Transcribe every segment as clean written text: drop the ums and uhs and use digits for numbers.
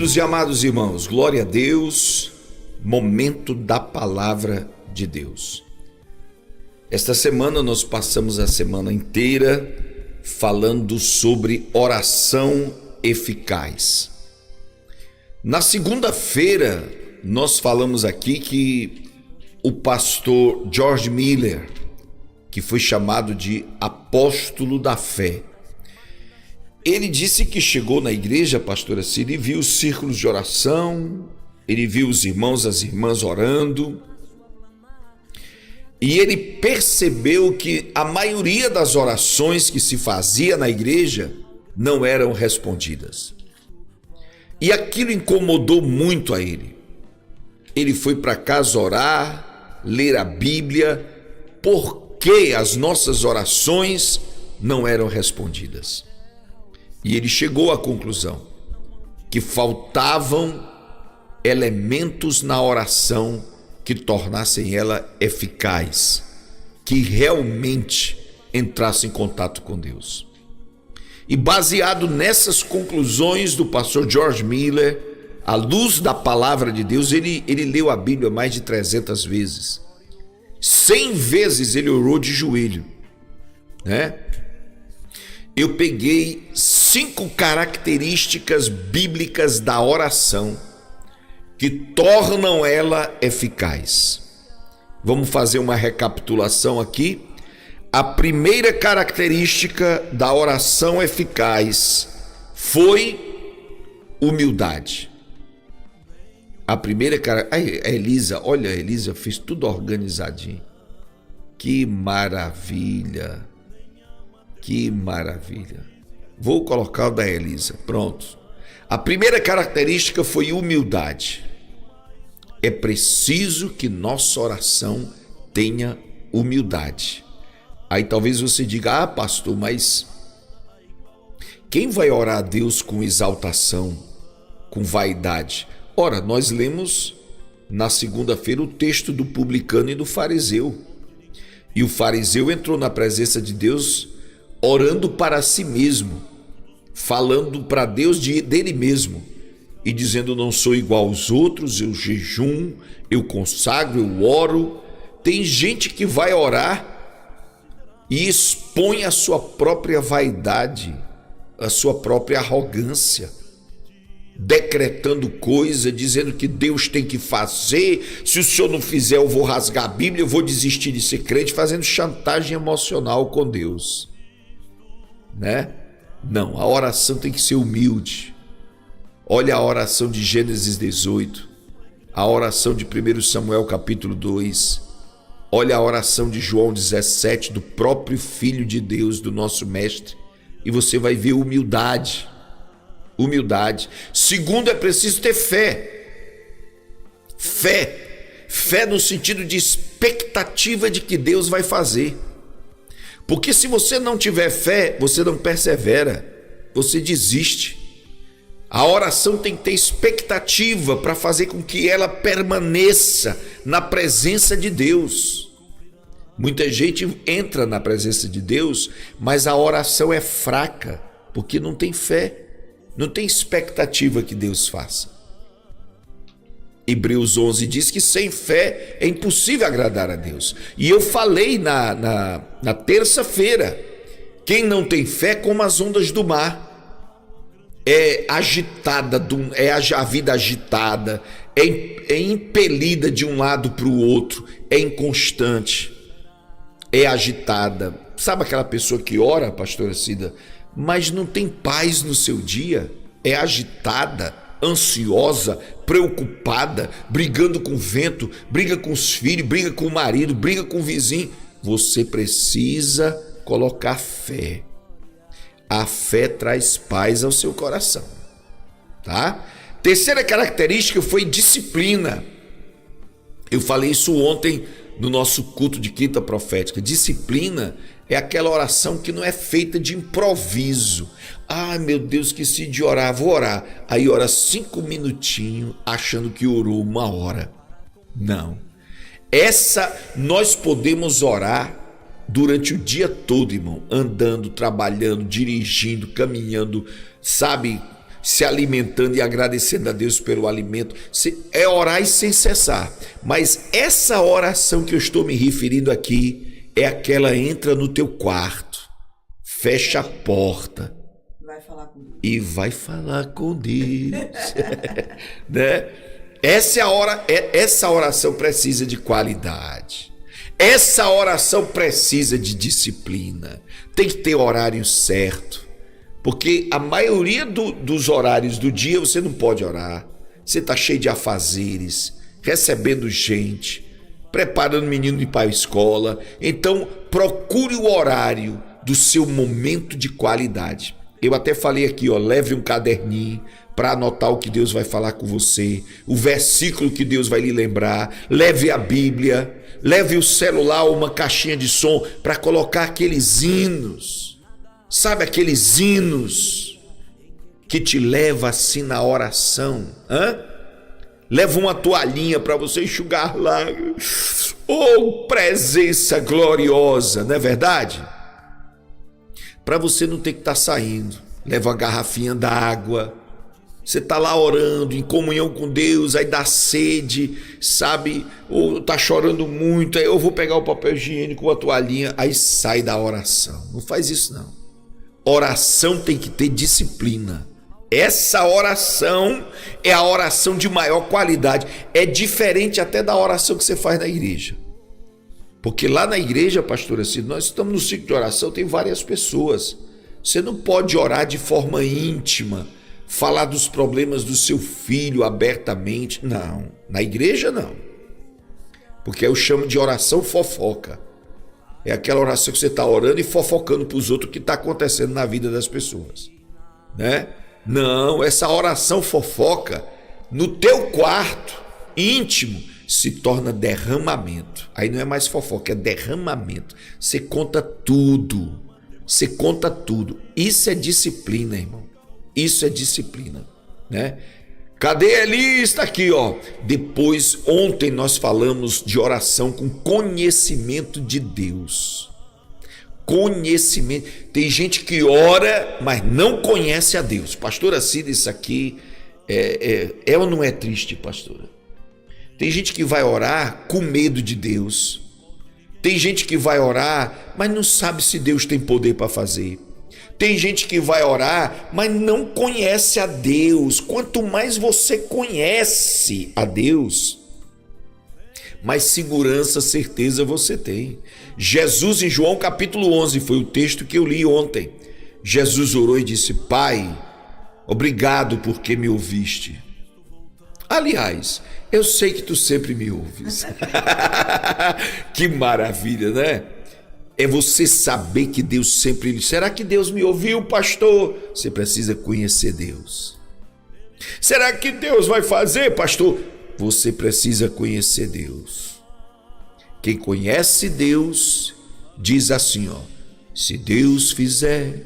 Queridos e amados irmãos, glória a Deus, momento da palavra de Deus. Esta semana nós passamos a semana inteira falando sobre oração eficaz. Na segunda-feira nós falamos aqui que o pastor George Miller, que foi chamado de apóstolo da fé, ele disse que chegou na igreja, pastora Cida, e viu os círculos de oração, ele viu os irmãos, as irmãs orando, e ele percebeu que a maioria das orações que se fazia na igreja não eram respondidas. E aquilo incomodou muito a ele. Ele foi para casa orar, ler a Bíblia, porque as nossas orações não eram respondidas. E ele chegou à conclusão que faltavam elementos na oração que tornassem ela eficaz, que realmente entrasse em contato com Deus. E baseado nessas conclusões do pastor George Miller, à luz da palavra de Deus, ele leu a Bíblia mais de 300 vezes. 100 vezes ele orou de joelho, né? Eu peguei 5 características bíblicas da oração que tornam ela eficaz. Vamos fazer uma recapitulação aqui. A primeira característica da oração eficaz foi humildade. A primeira a Elisa, olha, a Elisa fez tudo organizadinho. Que maravilha! Que maravilha! Vou colocar o da Elisa, pronto. A primeira característica foi humildade. É preciso que nossa oração tenha humildade. Aí talvez você diga, pastor, mas quem vai orar a Deus com exaltação, com vaidade? Ora, nós lemos na segunda-feira o texto do publicano e do fariseu. E o fariseu entrou na presença de Deus orando para si mesmo, falando para Deus dele mesmo e dizendo: não sou igual aos outros, eu jejum, eu consagro, eu oro. Tem gente que vai orar e expõe a sua própria vaidade, a sua própria arrogância, decretando coisa, dizendo que Deus tem que fazer, se o senhor não fizer eu vou rasgar a Bíblia, eu vou desistir de ser crente, fazendo chantagem emocional com Deus, né? Não, a oração tem que ser humilde. Olha a oração de Gênesis 18, a oração de 1 Samuel capítulo 2, olha a oração de João 17, do próprio Filho de Deus, do nosso Mestre, e você vai ver humildade. Humildade. Segundo, é preciso ter fé. Fé no sentido de expectativa de que Deus vai fazer. Porque se você não tiver fé, você não persevera, você desiste. A oração tem que ter expectativa para fazer com que ela permaneça na presença de Deus. Muita gente entra na presença de Deus, mas a oração é fraca, porque não tem fé, não tem expectativa que Deus faça. Hebreus 11 diz que sem fé é impossível agradar a Deus. E eu falei na terça-feira, quem não tem fé é como as ondas do mar. É agitada, é a vida agitada, é impelida de um lado para o outro, é inconstante, é agitada. Sabe aquela pessoa que ora, pastora Cida, mas não tem paz no seu dia? É agitada, ansiosa, preocupada, brigando com o vento, briga com os filhos, briga com o marido, briga com o vizinho. Você precisa colocar fé. A fé traz paz ao seu coração, tá? Terceira característica foi disciplina. Eu falei isso ontem no nosso culto de quinta profética. Disciplina é aquela oração que não é feita de improviso. Ai, meu Deus, esqueci de orar, vou orar. Aí ora 5 minutinhos achando que orou 1 hora. Não. Nós podemos orar durante o dia todo, irmão, andando, trabalhando, dirigindo, caminhando, sabe, se alimentando e agradecendo a Deus pelo alimento. É orar sem cessar. Mas essa oração que eu estou me referindo aqui é aquela: entra no teu quarto, fecha a porta e vai falar com Deus. Né? Essa oração precisa de qualidade. Essa oração precisa de disciplina. Tem que ter horário certo. Porque a maioria dos horários do dia você não pode orar. Você está cheio de afazeres, recebendo gente, preparando o menino de ir para a escola. Então procure o horário do seu momento de qualidade. Eu até falei aqui, leve um caderninho para anotar o que Deus vai falar com você, o versículo que Deus vai lhe lembrar. Leve a Bíblia, leve o celular ou uma caixinha de som para colocar aqueles hinos. Sabe aqueles hinos que te levam assim na oração? Leva uma toalhinha para você enxugar lágrimas. Oh, presença gloriosa, não é verdade? Para você não ter que estar saindo. Leva uma garrafinha d'água. Você está lá orando, em comunhão com Deus, aí dá sede, sabe? Ou está chorando muito, aí eu vou pegar o papel higiênico, a toalhinha, aí sai da oração. Não faz isso não. Oração tem que ter disciplina. Essa oração é a oração de maior qualidade. É diferente até da oração que você faz na igreja. Porque lá na igreja, pastor, assim, nós estamos no ciclo de oração, tem várias pessoas. Você não pode orar de forma íntima, falar dos problemas do seu filho abertamente. Não, na igreja não. Porque eu chamo de oração fofoca. É aquela oração que você está orando e fofocando para os outros o que está acontecendo na vida das pessoas, né? Não, essa oração fofoca no teu quarto íntimo se torna derramamento. Aí não é mais fofoca, é derramamento. Você conta tudo. Você conta tudo. Isso é disciplina, irmão. Isso é disciplina, né? Cadê a lista aqui, Depois, ontem nós falamos de oração com conhecimento de Deus. Conhecimento. Tem gente que ora, mas não conhece a Deus. Pastora Cida, isso aqui é ou não é triste, pastora? Tem gente que vai orar com medo de Deus. Tem gente que vai orar, mas não sabe se Deus tem poder para fazer. Tem gente que vai orar, mas não conhece a Deus. Quanto mais você conhece a Deus, mais segurança, certeza você tem. Jesus, em João capítulo 11, foi o texto que eu li ontem. Jesus orou e disse: Pai, obrigado porque me ouviste. Aliás, eu sei que tu sempre me ouves. Que maravilha, né? É você saber que Deus sempre... Será que Deus me ouviu, pastor? Você precisa conhecer Deus. Será que Deus vai fazer, pastor? Você precisa conhecer Deus. Quem conhece Deus diz assim, se Deus fizer,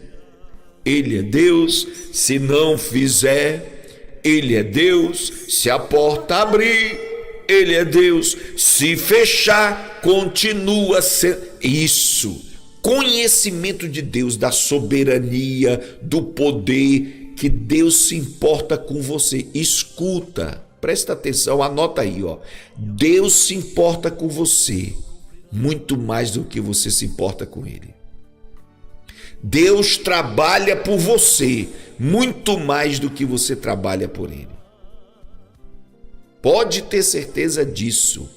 Ele é Deus. Se não fizer, Ele é Deus. Se a porta abrir, Ele é Deus. Se fechar, continua sendo... Isso, conhecimento de Deus, da soberania, do poder, que Deus se importa com você. Escuta, presta atenção, anota aí, Deus se importa com você muito mais do que você se importa com Ele. Deus trabalha por você muito mais do que você trabalha por Ele. Pode ter certeza disso.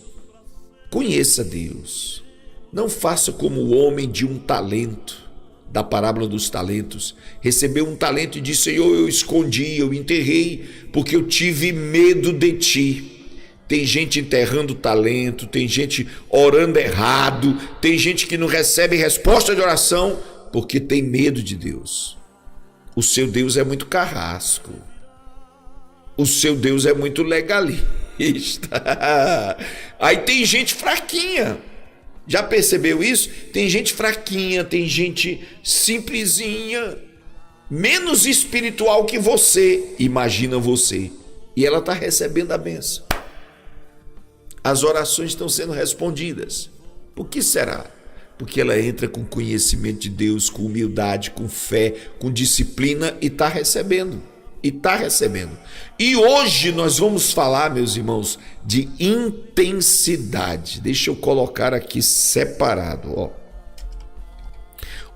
Conheça Deus. Não faça como o homem de um talento, da parábola dos talentos. Recebeu um talento e disse: Senhor, eu escondi, eu enterrei, porque eu tive medo de ti. Tem gente enterrando talento, tem gente orando errado, tem gente que não recebe resposta de oração porque tem medo de Deus. O seu Deus é muito carrasco. O seu Deus é muito legalista. Aí tem gente fraquinha. Já percebeu isso? Tem gente fraquinha, tem gente simplesinha, menos espiritual que você, imagina você, e ela está recebendo a bênção. As orações estão sendo respondidas. Por que será? Porque ela entra com conhecimento de Deus, com humildade, com fé, com disciplina e está recebendo. e está recebendo. E hoje nós vamos falar, meus irmãos, de intensidade. Deixa eu colocar aqui separado, ó.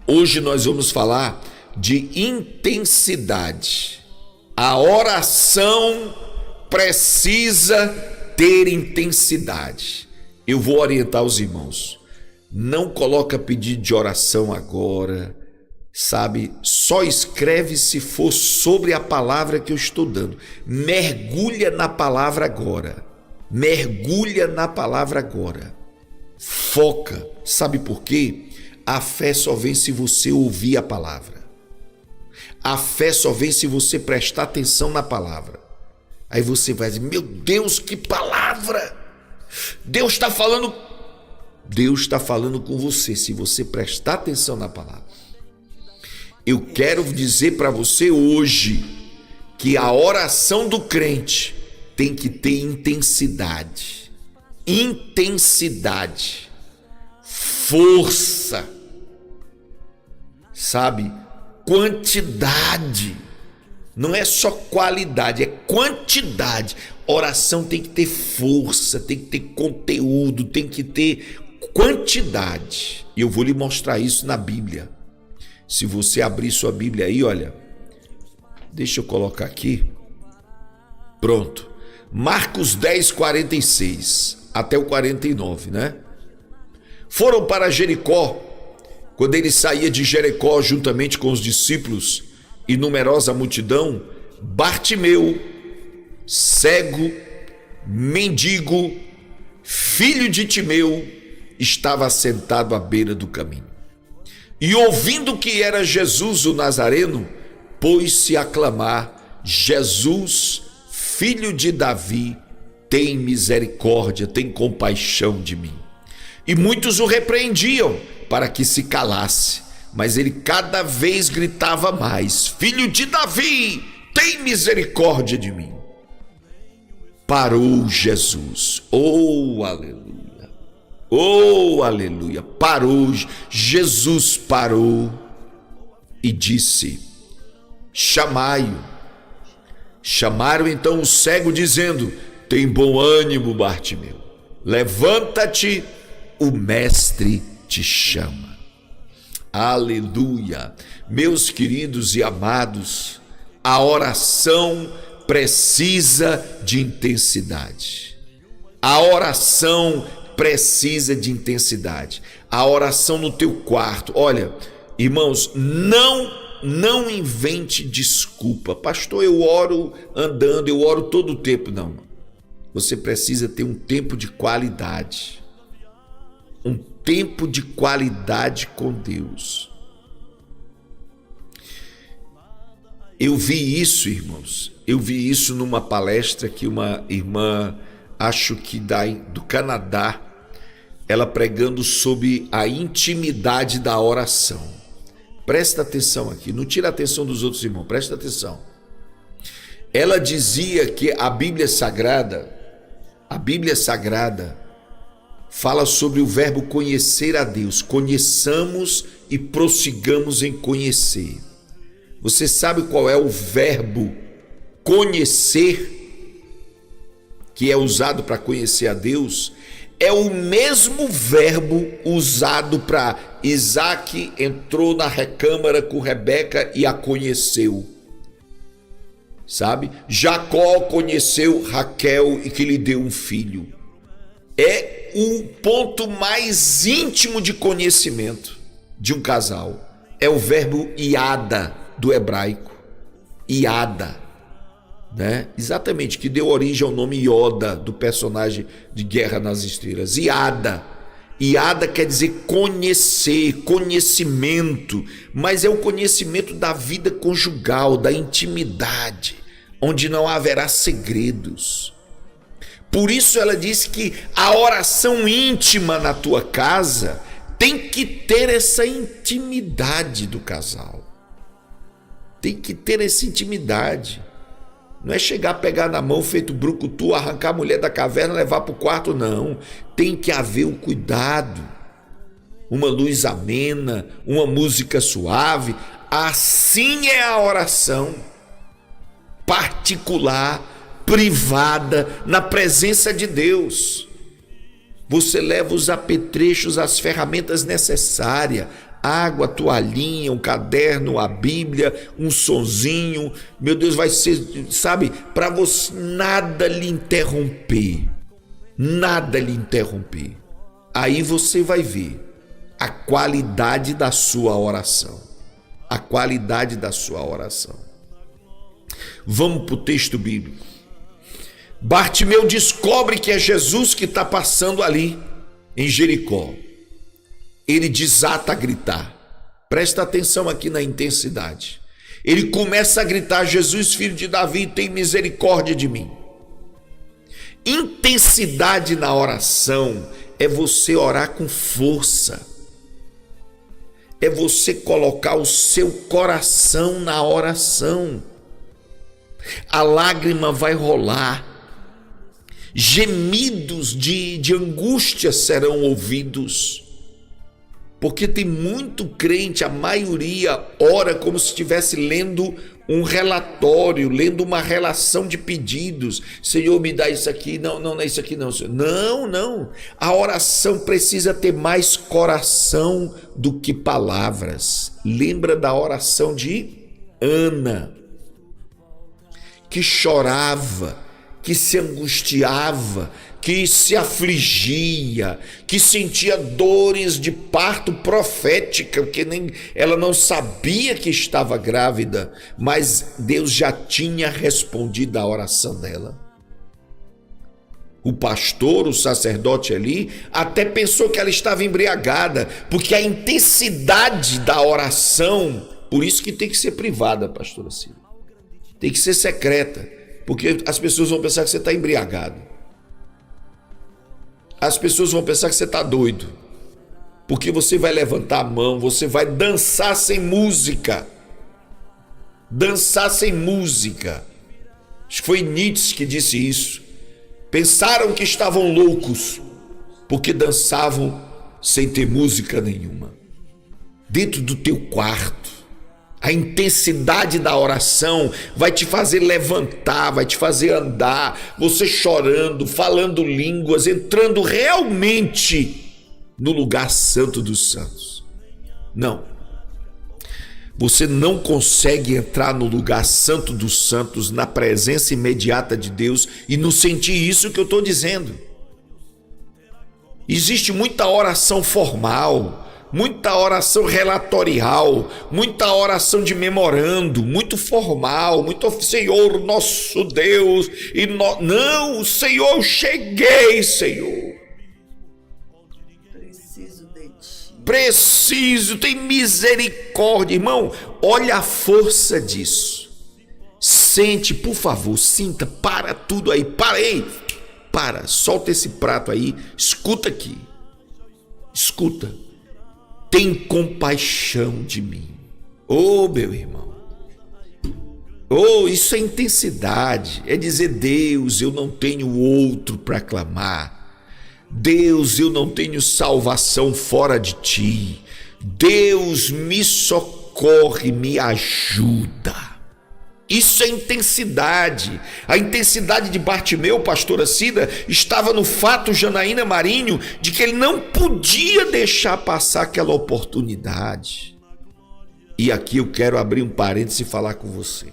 Hoje nós vamos falar de intensidade. A oração precisa ter intensidade. Eu vou orientar os irmãos. Não coloca pedido de oração agora, sabe? Só escreve se for sobre a palavra que eu estou dando. Mergulha na palavra agora. Mergulha na palavra agora. Foca. Sabe por quê? A fé só vem se você ouvir a palavra. A fé só vem se você prestar atenção na palavra. Aí você vai dizer, meu Deus, que palavra! Deus está falando com você, se você prestar atenção na palavra. Eu quero dizer para você hoje que a oração do crente tem que ter intensidade. Intensidade. Força. Sabe? Quantidade. Não é só qualidade, é quantidade. Oração tem que ter força, tem que ter conteúdo, tem que ter quantidade. E eu vou lhe mostrar isso na Bíblia. Se você abrir sua Bíblia aí, olha. Deixa eu colocar aqui. Pronto. Marcos 10, 46 até o 49, né? Foram para Jericó. Quando ele saía de Jericó juntamente com os discípulos e numerosa multidão, Bartimeu, cego, mendigo, filho de Timeu, estava sentado à beira do caminho. E ouvindo que era Jesus o Nazareno, pôs-se a clamar: Jesus, filho de Davi, tem misericórdia, tem compaixão de mim. E muitos o repreendiam para que se calasse, mas ele cada vez gritava mais: Filho de Davi, tem misericórdia de mim. Parou Jesus. Oh, aleluia. Oh, aleluia. Parou. Jesus parou e disse: chamai-o. Chamaram então o cego, dizendo: tem bom ânimo, Bartimeu. Levanta-te, o mestre te chama. Aleluia. Meus queridos e amados, a oração precisa de intensidade. A oração precisa de intensidade. A oração no teu quarto. Olha, irmãos, não invente desculpa. Pastor, eu oro andando, eu oro todo o tempo. Não. Você precisa ter um tempo de qualidade. Um tempo de qualidade com Deus. Eu vi isso, irmãos. Eu vi isso numa palestra que uma irmã, acho que do Canadá, ela pregando sobre a intimidade da oração. Presta atenção aqui, não tira a atenção dos outros irmãos, presta atenção. Ela dizia que a Bíblia Sagrada fala sobre o verbo conhecer a Deus. Conheçamos e prossigamos em conhecer. Você sabe qual é o verbo conhecer que é usado para conhecer a Deus? É o mesmo verbo usado para Isaac entrou na recâmara com Rebeca e a conheceu. Sabe? Jacó conheceu Raquel e que lhe deu um filho. É o ponto mais íntimo de conhecimento de um casal. É o verbo iada do hebraico. Iada, né? Exatamente, que deu origem ao nome Yoda, do personagem de Guerra nas Estrelas. Iada. Iada quer dizer conhecer, conhecimento, mas é o conhecimento da vida conjugal, da intimidade, onde não haverá segredos. Por isso ela diz que a oração íntima na tua casa tem que ter essa intimidade do casal. Tem que ter essa intimidade. Não é chegar, pegar na mão, feito brucutu, arrancar a mulher da caverna, levar para o quarto, não. Tem que haver um cuidado, uma luz amena, uma música suave. Assim é a oração. particular, privada, na presença de Deus. Você leva os apetrechos, as ferramentas necessárias, água, toalhinha, um caderno, a Bíblia, um sonzinho. Meu Deus, vai ser, sabe, para você nada lhe interromper. Nada lhe interromper. Aí você vai ver a qualidade da sua oração. A qualidade da sua oração. Vamos para o texto bíblico. Bartimeu descobre que é Jesus que está passando ali em Jericó. Ele desata a gritar. Presta atenção aqui na intensidade. Ele começa a gritar: Jesus, filho de Davi, tem misericórdia de mim. Intensidade na oração é você orar com força. É você colocar o seu coração na oração. A lágrima vai rolar. Gemidos de angústia serão ouvidos. Porque tem muito crente, a maioria ora como se estivesse lendo um relatório, lendo uma relação de pedidos. Senhor, me dá isso aqui. Não, não é isso aqui não, Senhor. Não. A oração precisa ter mais coração do que palavras. Lembra da oração de Ana, que chorava, que se angustiava, que se afligia, que sentia dores de parto profética, porque ela não sabia que estava grávida, mas Deus já tinha respondido a oração dela. O pastor, o sacerdote ali, até pensou que ela estava embriagada, porque a intensidade da oração, por isso que tem que ser privada, pastora Cida, tem que ser secreta, porque as pessoas vão pensar que você está embriagado. As pessoas vão pensar que você está doido, porque você vai levantar a mão, você vai dançar sem música. Dançar sem música. Acho que foi Nietzsche que disse isso. Pensaram que estavam loucos, porque dançavam sem ter música nenhuma. Dentro do teu quarto. A intensidade da oração vai te fazer levantar, vai te fazer andar, você chorando, falando línguas, entrando realmente no lugar santo dos santos. Não. Você não consegue entrar no lugar santo dos santos, na presença imediata de Deus e não sentir isso que eu estou dizendo. Existe muita oração formal, muita oração relatorial, muita oração de memorando, muito formal, muito Senhor nosso Deus, não, Senhor, eu cheguei, Senhor. Preciso, tem misericórdia, irmão. Olha a força disso. Sente, por favor, sinta, para tudo aí, para, solta esse prato aí, escuta aqui, escuta. Tem compaixão de mim. Oh, meu irmão. Oh, isso é intensidade. É dizer: Deus, eu não tenho outro para clamar. Deus, eu não tenho salvação fora de ti. Deus, me socorre, me ajuda. Isso é intensidade. A intensidade de Bartimeu, pastora Cida, estava no fato, Janaína Marinho, de que ele não podia deixar passar aquela oportunidade. E aqui eu quero abrir um parênteses e falar com você.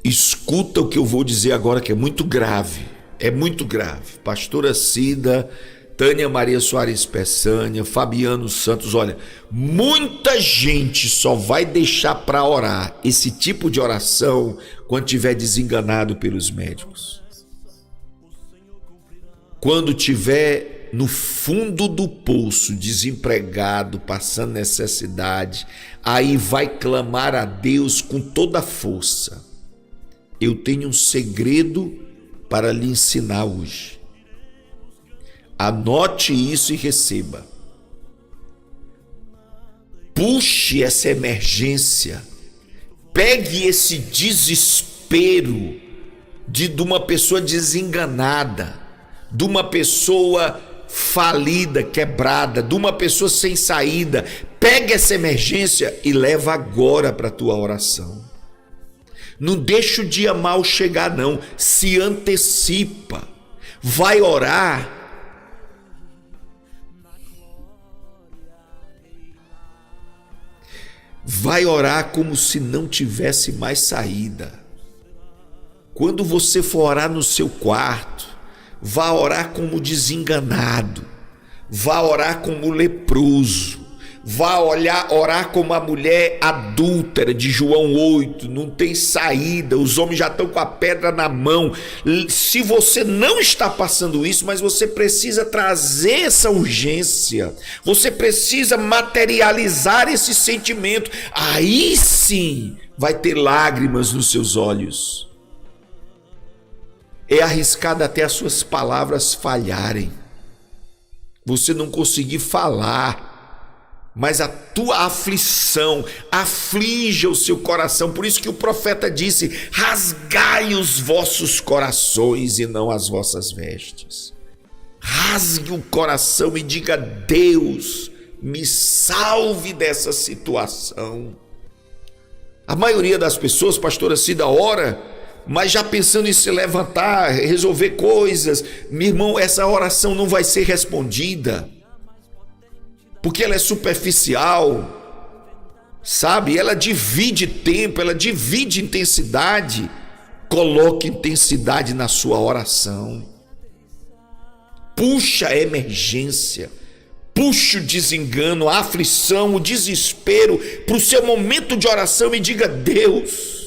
Escuta o que eu vou dizer agora, que é muito grave. É muito grave. Pastora Cida, Tânia Maria Soares Peçanha, Fabiano Santos, olha, muita gente só vai deixar para orar esse tipo de oração quando tiver desenganado pelos médicos. Quando tiver no fundo do poço, desempregado, passando necessidade, aí vai clamar a Deus com toda a força. Eu tenho um segredo para lhe ensinar hoje. Anote isso e receba. Puxe essa emergência. Pegue esse desespero de uma pessoa desenganada, de uma pessoa falida, quebrada, de uma pessoa sem saída. Pega essa emergência e leva agora para a tua oração. Não deixa o dia mal chegar não, se antecipa, vai orar. Vai orar como se não tivesse mais saída. Quando você for orar no seu quarto, vá orar como desenganado, vá orar como leproso, vá orar como a mulher adúltera de João 8, não tem saída, os homens já estão com a pedra na mão. Se você não está passando isso, mas você precisa trazer essa urgência, você precisa materializar esse sentimento, aí sim vai ter lágrimas nos seus olhos. É arriscado até as suas palavras falharem, você não conseguir falar, mas a tua aflição aflige o seu coração. Por isso que o profeta disse: rasgai os vossos corações e não as vossas vestes. Rasgue o coração e diga: Deus, me salve dessa situação. A maioria das pessoas, pastora Cida, ora, mas já pensando em se levantar, resolver coisas. Meu irmão, essa oração não vai ser respondida, porque ela é superficial, sabe? Ela divide tempo, ela divide intensidade. Coloque intensidade na sua oração. Puxa a emergência, puxa o desengano, a aflição, o desespero para o seu momento de oração e diga: Deus.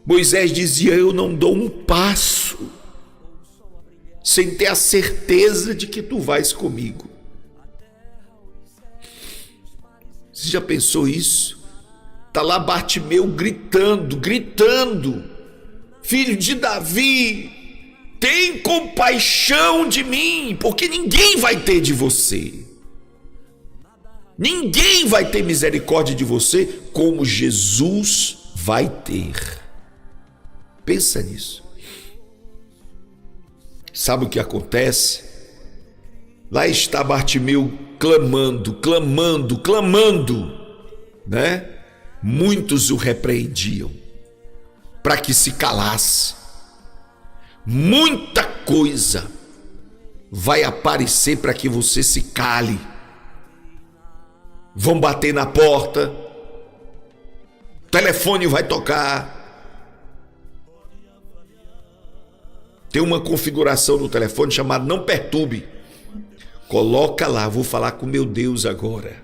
Moisés dizia: eu não dou um passo sem ter a certeza de que tu vais comigo. Você já pensou isso? Está lá Bartimeu gritando: filho de Davi, tem compaixão de mim, porque ninguém vai ter de você. Ninguém vai ter misericórdia de você como Jesus vai ter. Pensa nisso. Sabe o que acontece? Lá está Bartimeu clamando, né? Muitos o repreendiam para que se calasse. Muita coisa vai aparecer para que você se cale. Vão bater na porta, o telefone vai tocar. Tem uma configuração no telefone chamada não perturbe. Coloca lá: vou falar com meu Deus agora.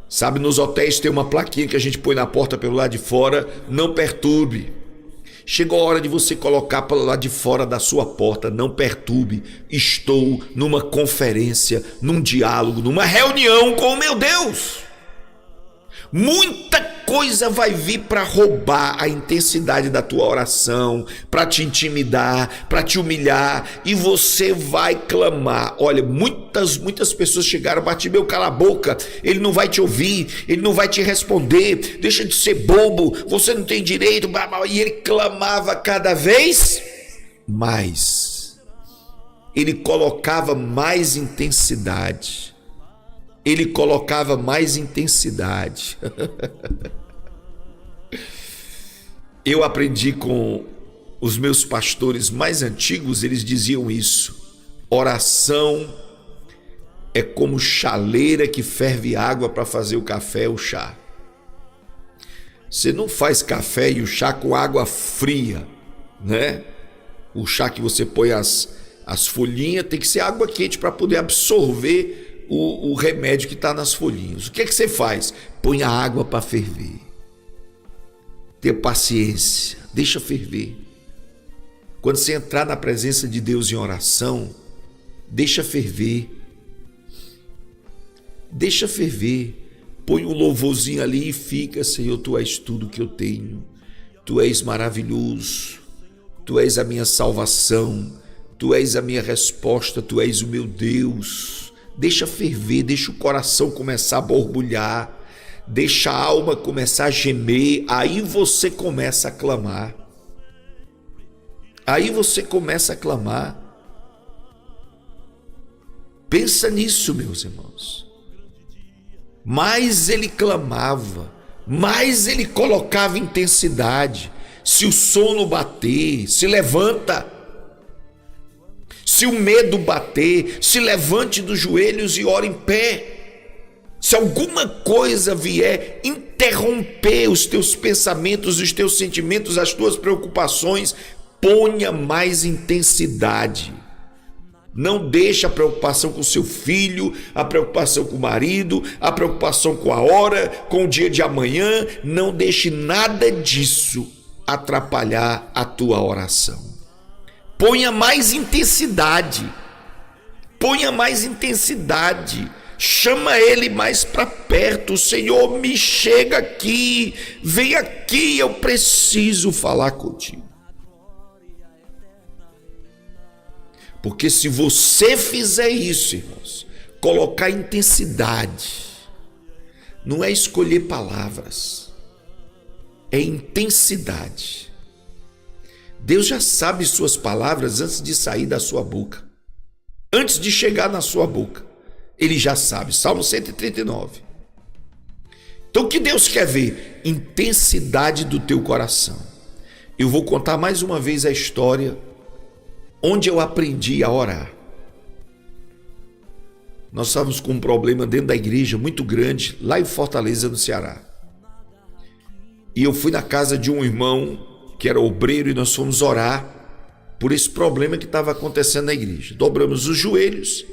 Sabe, nos hotéis tem uma plaquinha que a gente põe na porta pelo lado de fora: não perturbe. Chegou a hora de você colocar pelo lado de fora da sua porta: não perturbe. Estou numa conferência, num diálogo, numa reunião com o meu Deus. Muita coisa vai vir para roubar a intensidade da tua oração, para te intimidar, para te humilhar, e você vai clamar. Olha, muitas pessoas chegaram: Bartimeu, cala a boca, ele não vai te ouvir, ele não vai te responder, deixa de ser bobo, você não tem direito. E ele clamava cada vez mais, ele colocava mais intensidade. Ele colocava mais intensidade. Eu aprendi com os meus pastores mais antigos, eles diziam isso: oração é como chaleira que ferve água para fazer o café ou o chá. Você não faz café e o chá com água fria, né? O chá que você põe as folhinhas tem que ser água quente para poder absorver o remédio que está nas folhinhas. O que é que você faz? Põe a água para ferver. Tenha paciência, deixa ferver. Quando você entrar na presença de Deus em oração, deixa ferver. Deixa ferver. Põe um louvorzinho ali e fica: Senhor, tu és tudo que eu tenho. Tu és maravilhoso. Tu és a minha salvação. Tu és a minha resposta. Tu és o meu Deus. Deixa ferver, deixa o coração começar a borbulhar, deixa a alma começar a gemer, aí você começa a clamar. Pensa nisso, meus irmãos. Mais ele clamava, mais ele colocava intensidade. Se o sono bater, se levanta. Se o medo bater, se levante dos joelhos e ore em pé. Se alguma coisa vier interromper os teus pensamentos, os teus sentimentos, as tuas preocupações, ponha mais intensidade. Não deixe a preocupação com o seu filho, a preocupação com o marido, a preocupação com a hora, com o dia de amanhã. Não deixe nada disso atrapalhar a tua oração. Ponha mais intensidade. Ponha mais intensidade. Chama ele mais para perto. Senhor, me chega aqui. Vem aqui, eu preciso falar contigo. Porque se você fizer isso, irmãos, colocar intensidade, não é escolher palavras, é intensidade. Deus já sabe suas palavras antes de sair da sua boca, antes de chegar na sua boca, Ele já sabe. Salmo 139. Então o que Deus quer ver? Intensidade do teu coração. Eu vou contar mais uma vez a história onde eu aprendi a orar. Nós estávamos com um problema dentro da igreja muito grande, lá em Fortaleza, no Ceará. E eu fui na casa de um irmão que era obreiro e nós fomos orar por esse problema que estava acontecendo na igreja. Dobramos os joelhos.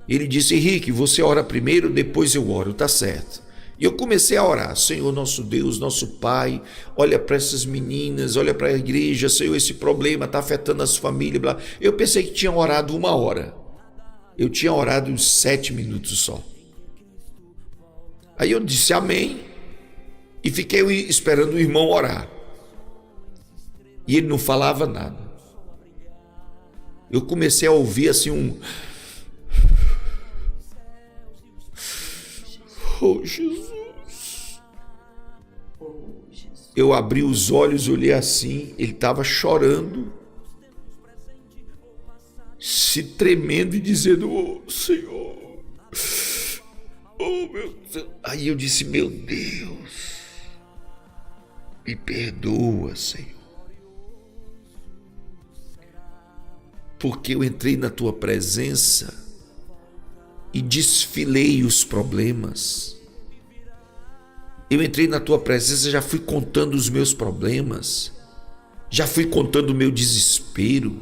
Ele disse: Henrique, você ora primeiro, depois eu oro, tá certo. E eu comecei a orar: Senhor, nosso Deus, nosso Pai, olha para essas meninas, olha para a igreja, Senhor, esse problema está afetando as famílias. Blá. Eu pensei que tinha orado 1 hora. Eu tinha orado uns 7 minutos só. Aí eu disse amém e fiquei esperando o irmão orar. E ele não falava nada. Eu comecei a ouvir assim um... Oh, Jesus. Eu abri os olhos, olhei assim, ele estava chorando, se tremendo e dizendo: oh, Senhor, oh, meu Deus. Aí eu disse: meu Deus, me perdoa, Senhor, porque eu entrei na tua presença e desfilei os problemas. Eu entrei na tua presença, já fui contando os meus problemas, já fui contando o meu desespero.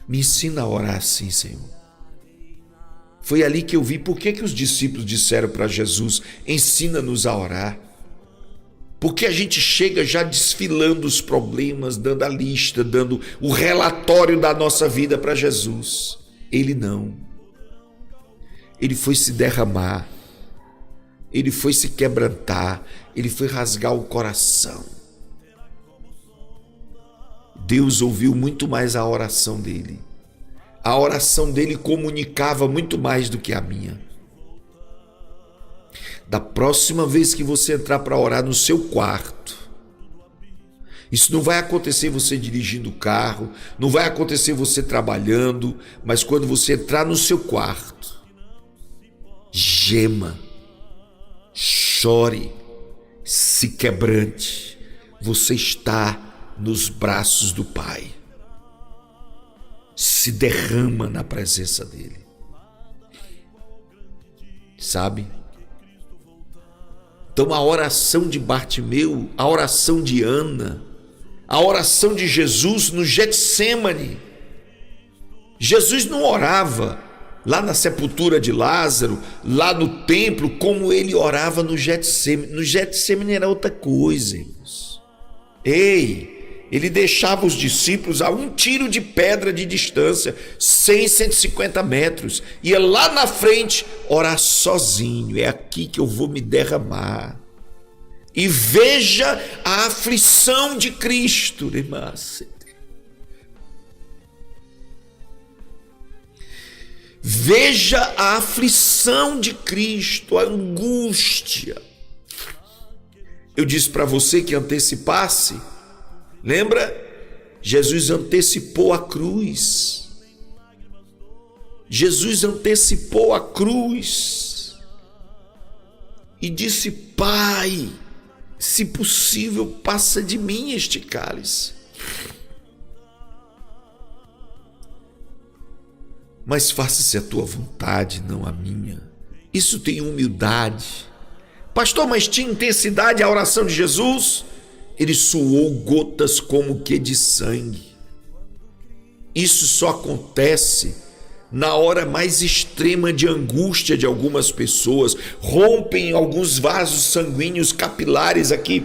Me ensina a orar assim, Senhor. Foi ali que eu vi por que os discípulos disseram para Jesus: ensina-nos a orar. Porque a gente chega já desfilando os problemas, dando a lista, dando o relatório da nossa vida para Jesus. Ele não. Ele foi se derramar. Ele foi se quebrantar. Ele foi rasgar o coração. Deus ouviu muito mais a oração dele. A oração dele comunicava muito mais do que a minha. Da próxima vez que você entrar para orar no seu quarto, isso não vai acontecer você dirigindo o carro, não vai acontecer você trabalhando, mas quando você entrar no seu quarto, gema, chore, se quebrante. Você está nos braços do Pai. Se derrama na presença dele. Sabe? Então a oração de Bartimeu, a oração de Ana, a oração de Jesus no Getsêmani. Jesus não orava lá na sepultura de Lázaro, lá no templo, como ele orava no Getsêmani. No Getsêmani era outra coisa, irmãos. Ele deixava os discípulos a 1 tiro de pedra de distância, 100, 150 metros. Ia lá na frente orar sozinho. É aqui que eu vou me derramar. E veja a aflição de Cristo, irmãs. Veja a aflição de Cristo, a angústia. Eu disse para você que antecipasse. Lembra? Jesus antecipou a cruz. Jesus antecipou a cruz e disse: Pai, se possível, passa de mim este cálice. Mas faça-se a tua vontade, não a minha. Isso tem humildade. Pastor, mas tinha intensidade a oração de Jesus? Ele suou gotas como que de sangue. Isso só acontece na hora mais extrema de angústia de algumas pessoas. Rompem alguns vasos sanguíneos capilares aqui,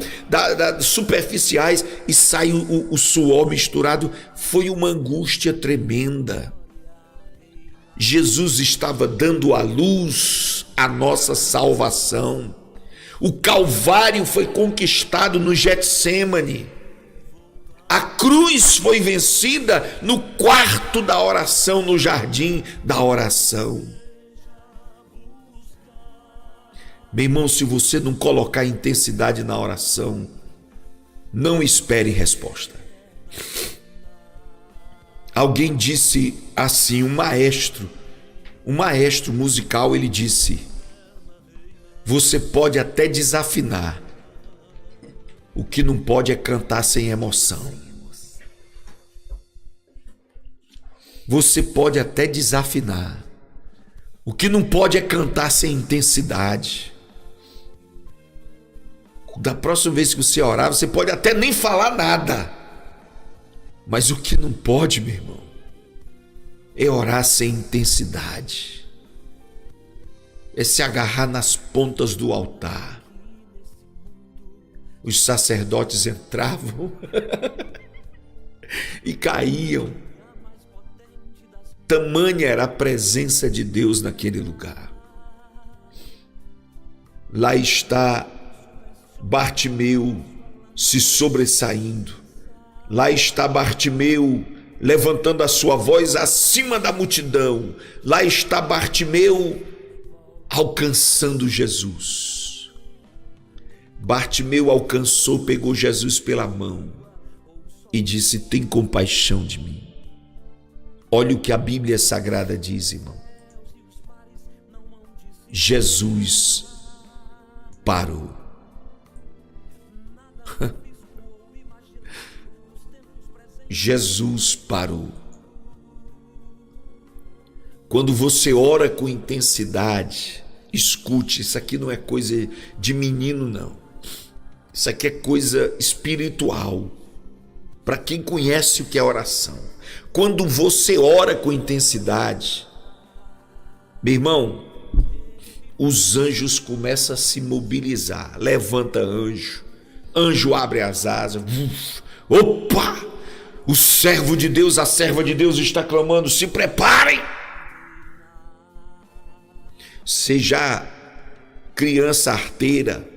superficiais, e sai o suor misturado. Foi uma angústia tremenda. Jesus estava dando à luz a nossa salvação. O Calvário foi conquistado no Getsêmani. A cruz foi vencida no quarto da oração, no jardim da oração. Meu irmão, se você não colocar intensidade na oração, não espere resposta. Alguém disse assim, um maestro musical, ele disse: você pode até desafinar, o que não pode é cantar sem emoção. Você pode até desafinar, o que não pode é cantar sem intensidade. Da próxima vez que você orar, você pode até nem falar nada, mas o que não pode, meu irmão, é orar sem intensidade, é se agarrar nas pontas do altar. Os sacerdotes entravam e caíam. Tamanha era a presença de Deus naquele lugar. Lá está Bartimeu se sobressaindo. Lá está Bartimeu levantando a sua voz acima da multidão. Lá está Bartimeu alcançando Jesus. Bartimeu alcançou, pegou Jesus pela mão e disse: tem compaixão de mim. Olha o que a Bíblia Sagrada diz, irmão. Jesus parou. Jesus parou. Quando você ora com intensidade, escute, isso aqui não é coisa de menino, não. Isso aqui é coisa espiritual, para quem conhece o que é oração. Quando você ora com intensidade, meu irmão, os anjos começam a se mobilizar. Levanta anjo, anjo abre as asas. Opa! O servo de Deus, a serva de Deus está clamando, se preparem. Seja criança arteira,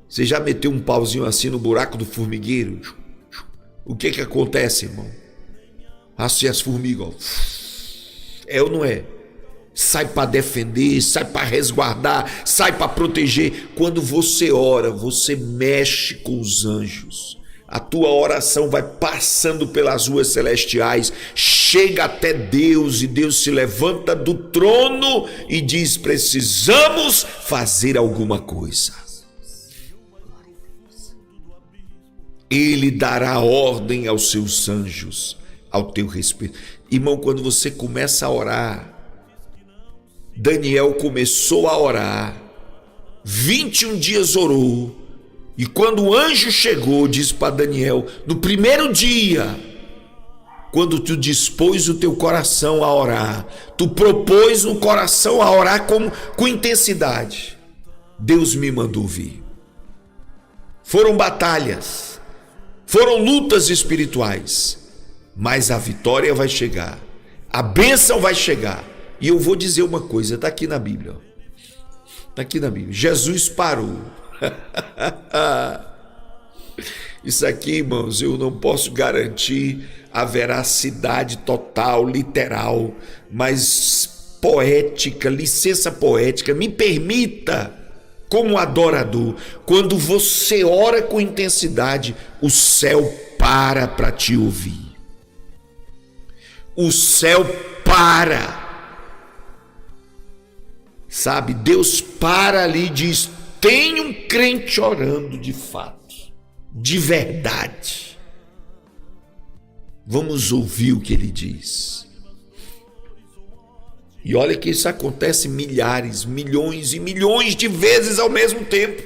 você já meteu um pauzinho assim no buraco do formigueiro? O que acontece, irmão? Assim as formigas, ó. É ou não é? Sai para defender, sai para resguardar, sai para proteger. Quando você ora, você mexe com os anjos. A tua oração vai passando pelas ruas celestiais, chega até Deus e Deus se levanta do trono e diz: precisamos fazer alguma coisa. Ele dará ordem aos seus anjos ao teu respeito. Irmão, quando você começa a orar, Daniel começou a orar, 21 dias orou, e quando o anjo chegou, disse para Daniel: no primeiro dia, quando tu dispôs o teu coração a orar, tu propôs no coração a orar com intensidade, Deus me mandou vir. Foram batalhas, foram lutas espirituais, mas a vitória vai chegar, a bênção vai chegar. E eu vou dizer uma coisa, está aqui na Bíblia, está aqui na Bíblia. Jesus parou. Isso aqui, irmãos, eu não posso garantir a veracidade total, literal, mas poética, licença poética, me permita, como adorador, quando você ora com intensidade, o céu para te ouvir. O céu para. Sabe, Deus para ali e diz: tem um crente orando de fato, de verdade. Vamos ouvir o que ele diz. E olha que isso acontece milhares, milhões e milhões de vezes ao mesmo tempo.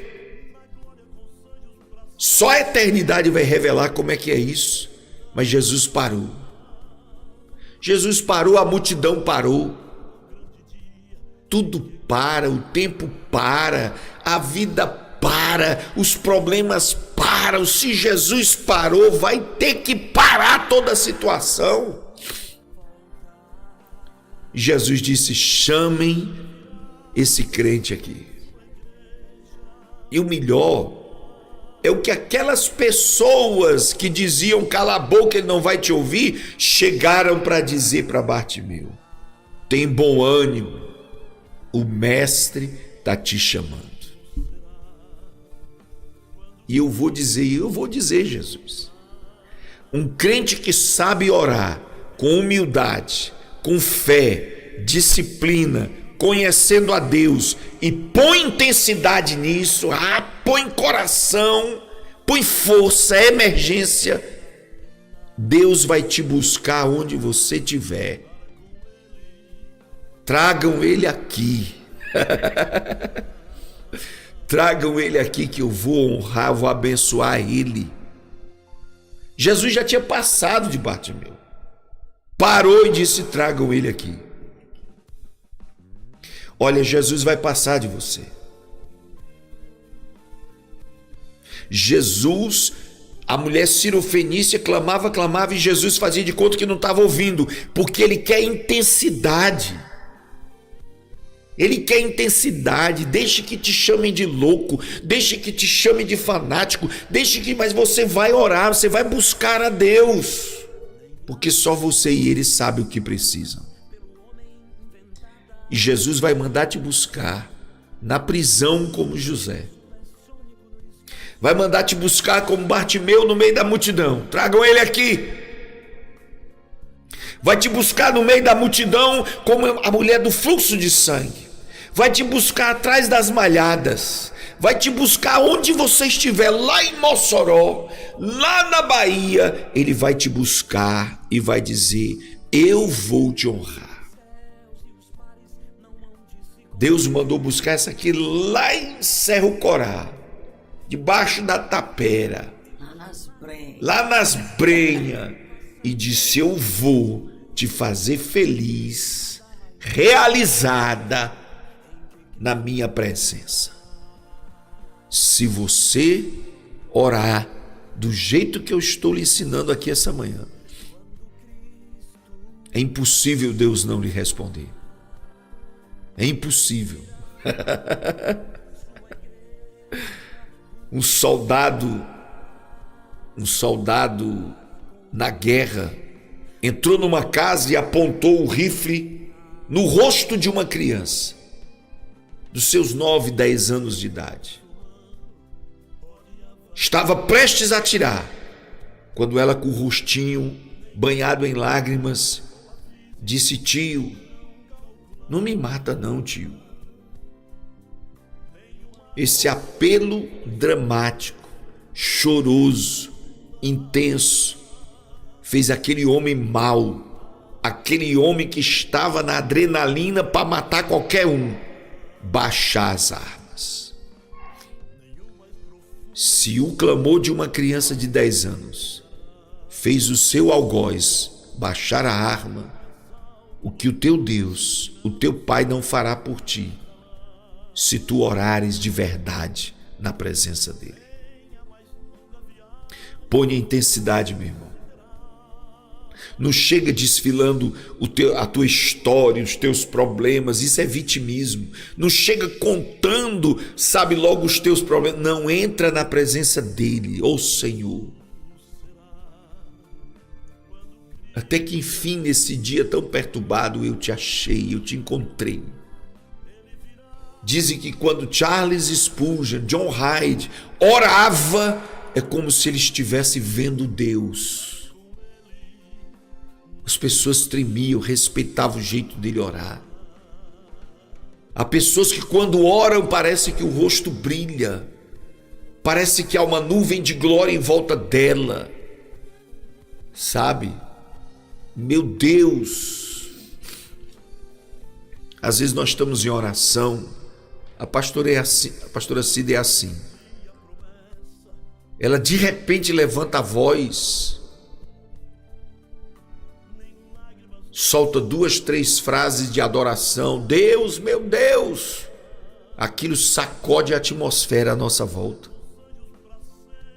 Só a eternidade vai revelar como é que é isso. Mas Jesus parou. Jesus parou, a multidão parou. Tudo para, o tempo para, a vida para, os problemas param. Se Jesus parou, vai ter que parar toda a situação. Jesus disse: chamem esse crente aqui. E o melhor é o que aquelas pessoas que diziam: cala a boca, ele não vai te ouvir, chegaram para dizer para Bartimeu: tem bom ânimo, o mestre está te chamando. E eu vou dizer, Jesus, um crente que sabe orar com humildade, com fé, disciplina, conhecendo a Deus e põe intensidade nisso, põe coração, põe força, emergência, Deus vai te buscar onde você estiver. Tragam ele aqui. Tragam ele aqui que eu vou honrar, vou abençoar ele. Jesus já tinha passado de Bartimeu. Parou e disse: tragam ele aqui. Olha, Jesus vai passar de você. Jesus, a mulher cirofenícia clamava e Jesus fazia de conta que não estava ouvindo, porque ele quer intensidade. Ele quer intensidade. Deixe que te chamem de louco, deixe que te chamem de fanático, mas você vai orar, você vai buscar a Deus. Porque só você e ele sabem o que precisam. E Jesus vai mandar te buscar na prisão como José. Vai mandar te buscar como Bartimeu no meio da multidão. Tragam ele aqui. Vai te buscar no meio da multidão como a mulher do fluxo de sangue. Vai te buscar atrás das malhadas. Vai te buscar onde você estiver, lá em Mossoró, lá na Bahia. Ele vai te buscar e vai dizer: eu vou te honrar. Deus mandou buscar essa aqui lá em Cerro Corá, debaixo da tapera, lá nas brenhas, e disse: eu vou te fazer feliz, realizada na minha presença. Se você orar do jeito que eu estou lhe ensinando aqui essa manhã, é impossível Deus não lhe responder. É impossível. Um soldado na guerra entrou numa casa e apontou o rifle no rosto de uma criança dos seus 9, 10 anos de idade. Estava prestes a atirar, quando ela, com o rostinho banhado em lágrimas, disse: tio, não me mata não, tio. Esse apelo dramático, choroso, intenso, fez aquele homem mau, aquele homem que estava na adrenalina para matar qualquer um, baixar as armas. Se o clamor de uma criança de 10 anos fez o seu algoz baixar a arma, o que o teu Deus, o teu Pai, não fará por ti, se tu orares de verdade na presença dele. Ponha intensidade, meu irmão. Não chega desfilando a tua história, os teus problemas, isso é vitimismo. Não chega contando, sabe, logo os teus problemas. Não, entra na presença dele, ó Senhor. Até que enfim, nesse dia tão perturbado, eu te achei, eu te encontrei. Dizem que quando Charles Spurgeon, John Hyde orava, é como se ele estivesse vendo Deus. As pessoas tremiam, respeitavam o jeito dele orar. Há pessoas que quando oram parece que o rosto brilha, parece que há uma nuvem de glória em volta dela, sabe? Meu Deus! Às vezes nós estamos em oração, a pastora Cida é assim. Ela de repente levanta a voz, solta 2, 3 frases de adoração. Deus, meu Deus! Aquilo sacode a atmosfera à nossa volta,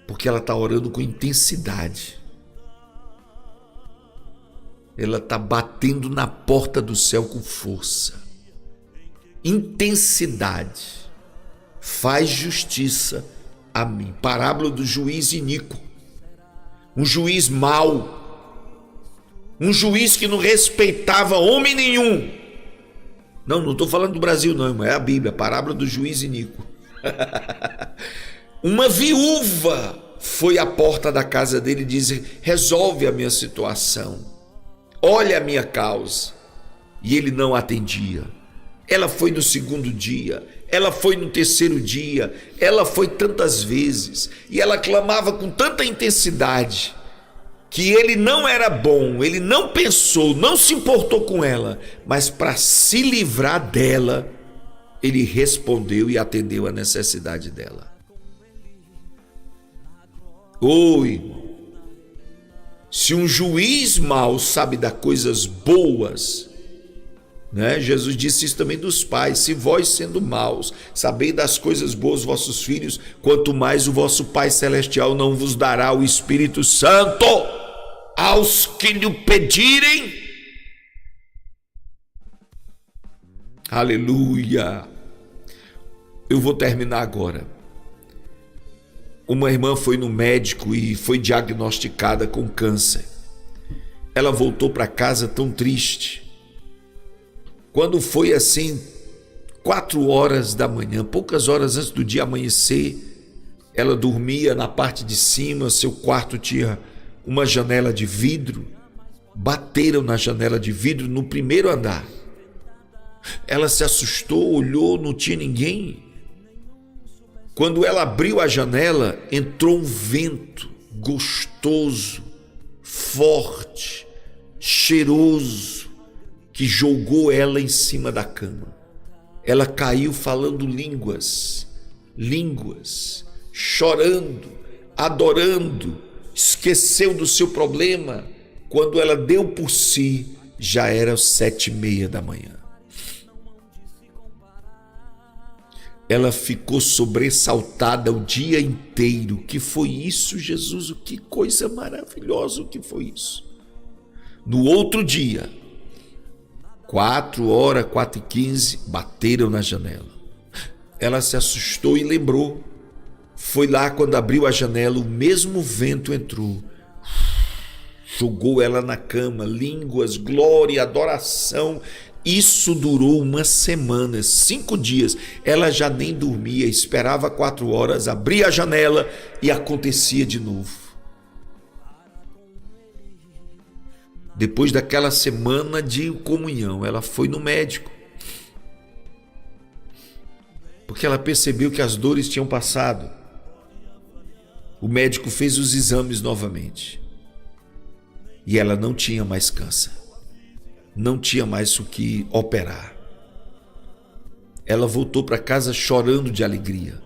porque ela está orando com intensidade. Ela está batendo na porta do céu com força. Intensidade. Faz justiça a mim. Parábola do juiz iníquo. Um juiz mau. Um juiz que não respeitava homem nenhum. Não estou falando do Brasil não, irmão. É a Bíblia. Parábola do juiz iníquo. Uma viúva foi à porta da casa dele e disse: resolve a minha situação. Olha a minha causa. E ele não atendia. Ela foi no segundo dia, ela foi no terceiro dia, ela foi tantas vezes, e ela clamava com tanta intensidade, que ele não era bom, ele não pensou, não se importou com ela, mas para se livrar dela, ele respondeu e atendeu a necessidade dela. Irmão, se um juiz mau sabe dar coisas boas, né? Jesus disse isso também dos pais: se vós sendo maus sabeis das coisas boas vossos filhos, quanto mais o vosso Pai Celestial não vos dará o Espírito Santo aos que lhe pedirem. Aleluia. Eu vou terminar agora. Uma irmã foi no médico e foi diagnosticada com câncer. Ela voltou para casa tão triste. Quando foi assim, 4 horas da manhã, poucas horas antes do dia amanhecer, ela dormia na parte de cima, seu quarto tinha uma janela de vidro, bateram na janela de vidro no primeiro andar. Ela se assustou, olhou, não tinha ninguém. Quando ela abriu a janela, entrou um vento gostoso, forte, cheiroso, que jogou ela em cima da cama. Ela caiu falando línguas, chorando, adorando, esqueceu do seu problema. Quando ela deu por si, já era 7:30 da manhã. Ela ficou sobressaltada o dia inteiro. Que foi isso, Jesus? Que coisa maravilhosa, o que foi isso? No outro dia, 4 horas, 4h15, bateram na janela. Ela se assustou e lembrou. Foi lá, quando abriu a janela, o mesmo vento entrou. Jogou ela na cama, línguas, glória, adoração. Isso durou uma semana, 5 dias. Ela já nem dormia, esperava 4 horas, abria a janela e acontecia de novo. Depois daquela semana de comunhão, ela foi no médico, porque ela percebeu que as dores tinham passado. O médico fez os exames novamente e ela não tinha mais câncer, não tinha mais o que operar. Ela voltou para casa chorando de alegria.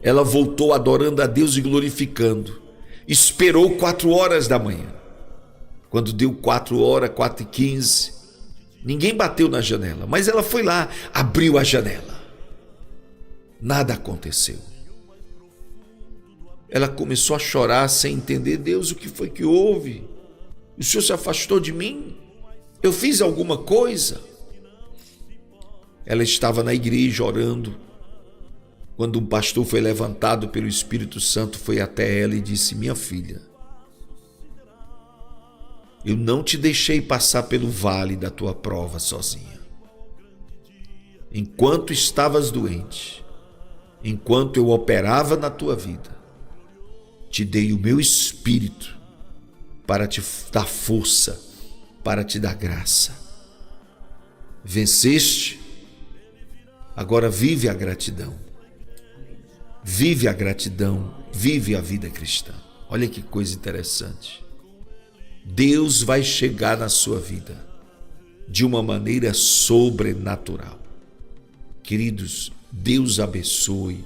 Ela voltou adorando a Deus e glorificando. Esperou 4 horas da manhã. Quando deu 4 horas, 4h15, ninguém bateu na janela, mas ela foi lá, abriu a janela. Nada aconteceu. Ela começou a chorar sem entender. Deus, o que foi que houve? O Senhor se afastou de mim? Eu fiz alguma coisa? Ela estava na igreja orando, quando um pastor foi levantado pelo Espírito Santo, foi até ela e disse: minha filha, eu não te deixei passar pelo vale da tua prova sozinha. Enquanto estavas doente, enquanto eu operava na tua vida, te dei o meu Espírito para te dar força, para te dar graça. Venceste, Agora vive a gratidão. Vive a gratidão, vive a vida cristã. Olha que coisa interessante. Deus vai chegar na sua vida de uma maneira sobrenatural. Queridos, Deus abençoe.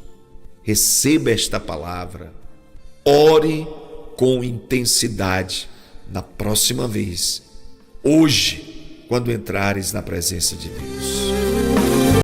Receba esta palavra. Ore com intensidade na próxima vez. Hoje, quando entrares na presença de Deus.